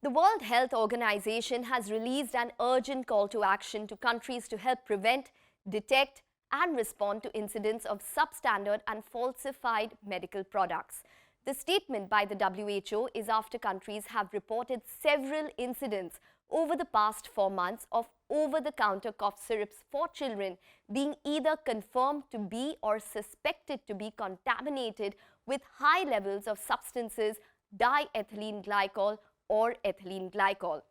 The World Health Organization has released an urgent call to action to countries to help prevent, detect, and respond to incidents of substandard and falsified medical products. The statement by the WHO is after countries have reported several incidents over the past 4 months of over-the-counter cough syrups for children being either confirmed to be or suspected to be contaminated with high levels of substances diethylene glycol or ethylene glycol.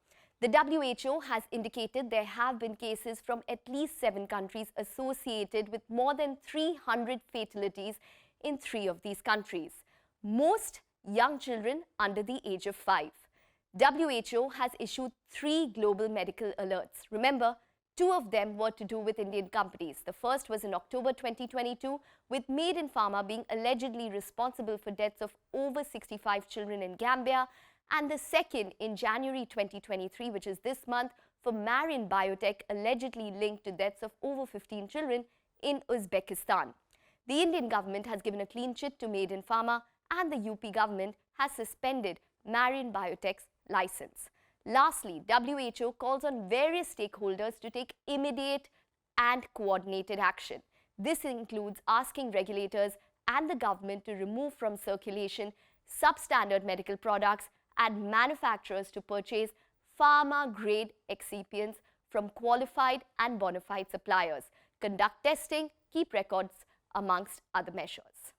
The WHO has indicated there have been cases from at least 7 countries associated with more than 300 fatalities in 3 of these countries, most young children under the age of 5. WHO has issued 3 global medical alerts. Remember, 2 of them were to do with Indian companies. The first was in October 2022, with Made in Pharma being allegedly responsible for deaths of over 65 children in Gambia, and the second in January 2023, which is this month, for Marin Biotech, allegedly linked to deaths of over 15 children in Uzbekistan. The Indian government has given a clean chit to Made in Pharma, and the UP government has suspended Marin Biotech's license. Lastly, WHO calls on various stakeholders to take immediate and coordinated action. This includes asking regulators and the government to remove from circulation substandard medical products and manufacturers to purchase pharma-grade excipients from qualified and bona fide suppliers, conduct testing, keep records, amongst other measures.